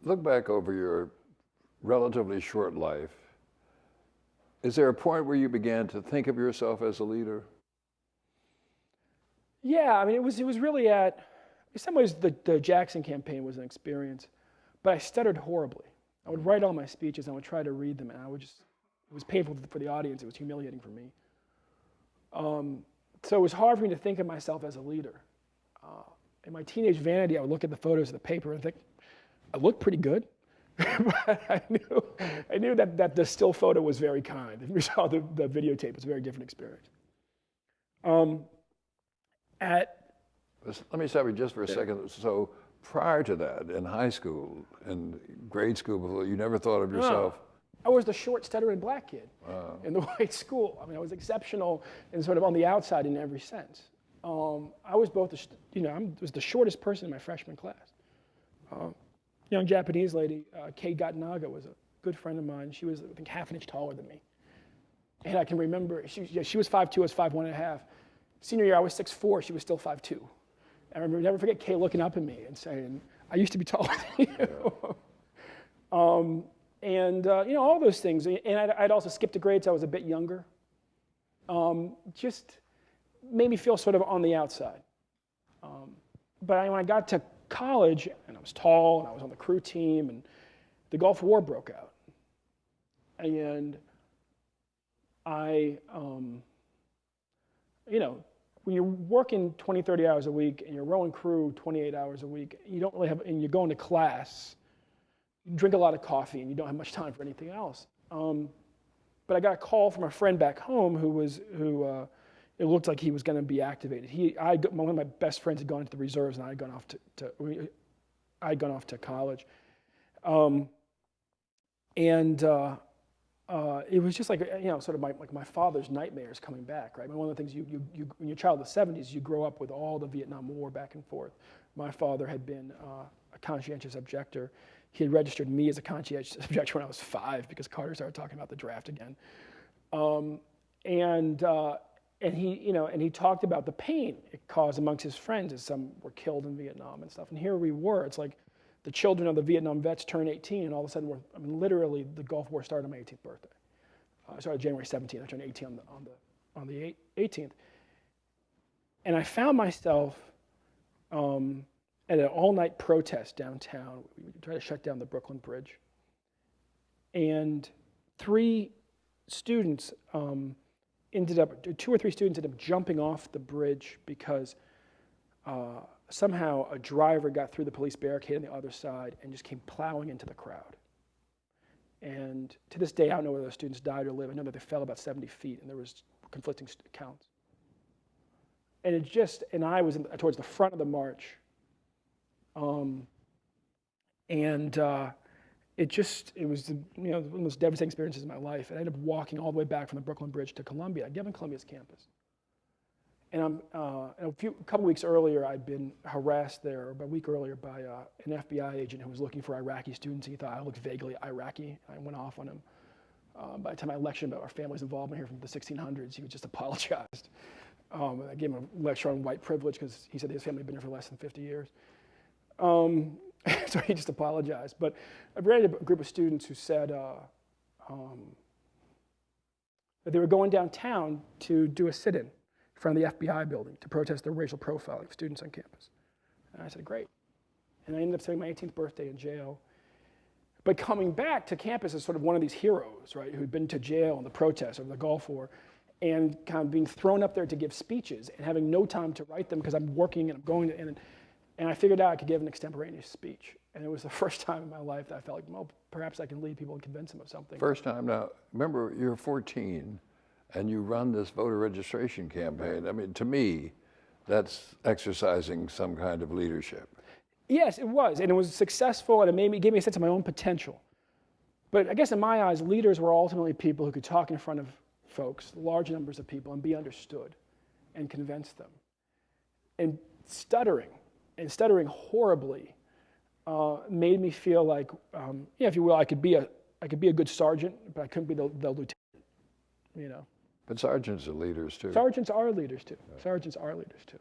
look back over your relatively short life, is there a point where you began to think of yourself as a leader? Yeah, I mean, it was really in some ways the Jackson campaign was an experience, but I stuttered horribly. I would write all my speeches, and I would try to read them, and it was painful for the audience, it was humiliating for me. So it was hard for me to think of myself as a leader. In my teenage vanity, I would look at the photos of the paper and think, I look pretty good. But I knew that the still photo was very kind. If you saw the videotape, it was a very different experience. Let me stop you just for a second. So prior to that, in high school, in grade school, you never thought of yourself? I was the short, stuttering black kid in the white school. I mean, I was exceptional and sort of on the outside in every sense. I was both, I was the shortest person in my freshman class. Young Japanese lady, Kei Gatanaga, was a good friend of mine. She was, I think, half an inch taller than me. And I can remember, she was 5'2", I was 5'1.5". Senior year, I was 6'4", she was still 5'2". I remember, never forget Kei looking up at me and saying, I used to be taller than you. All those things. And I'd also skipped a grade, so I was a bit younger. Just made me feel sort of on the outside. But when I got to college, and I was tall, and I was on the crew team, and the Gulf War broke out. And when you're working 20, 30 hours a week, and you're rowing crew 28 hours a week, you don't really have, and you're going to class, you drink a lot of coffee, and you don't have much time for anything else. But I got a call from a friend back home who it looked like he was going to be activated. One of my best friends had gone into the reserves, and I had gone off to college. It was just like, sort of my father's nightmares coming back, right? One of the things when you're a child of the 70s, you grow up with all the Vietnam War back and forth. My father had been a conscientious objector. He had registered me as a conscientious objector when I was 5 because Carter started talking about the draft again. And he talked about the pain it caused amongst his friends as some were killed in Vietnam and stuff. And here we were. It's like the children of the Vietnam vets turned 18, and all of a sudden, literally, the Gulf War started on my 18th birthday. I started January 17th. I turned 18 on the 18th. And I found myself at an all-night protest downtown. We tried to shut down the Brooklyn Bridge. And 2 or 3 students ended up jumping off the bridge because somehow a driver got through the police barricade on the other side and just came plowing into the crowd. And to this day, I don't know whether those students died or lived. I know that they fell about 70 feet, and there was conflicting accounts. And I was towards the front of the march. It was one of the most devastating experiences of my life. And I ended up walking all the way back from the Brooklyn Bridge to Columbia. I live on Columbia's campus. And a couple weeks earlier, I'd been harassed there, about a week earlier, by an FBI agent who was looking for Iraqi students. He thought I looked vaguely Iraqi. I went off on him. By the time I lectured about our family's involvement here from the 1600s, he just apologized. I gave him a lecture on white privilege because he said his family had been here for less than 50 years. So he just apologized. But I ran into a group of students who said that they were going downtown to do a sit-in in front of the FBI building to protest the racial profiling of students on campus. And I said, great. And I ended up spending my 18th birthday in jail. But coming back to campus as sort of one of these heroes, right, who'd been to jail in the protests over the Gulf War, and kind of being thrown up there to give speeches and having no time to write them because I'm working and I'm going to, and I figured out I could give an extemporaneous speech. And it was the first time in my life that I felt like, well, perhaps I can lead people and convince them of something. First time. Now, remember, you're 14, and you run this voter registration campaign. I mean, to me, that's exercising some kind of leadership. Yes, it was. And it was successful, and it gave me a sense of my own potential. But I guess in my eyes, leaders were ultimately people who could talk in front of folks, large numbers of people, and be understood and convince them. And stuttering horribly, made me feel like, if you will, I could be a good sergeant, but I couldn't be the lieutenant, But sergeants are leaders too. Sergeants are leaders too. Right. Sergeants are leaders too.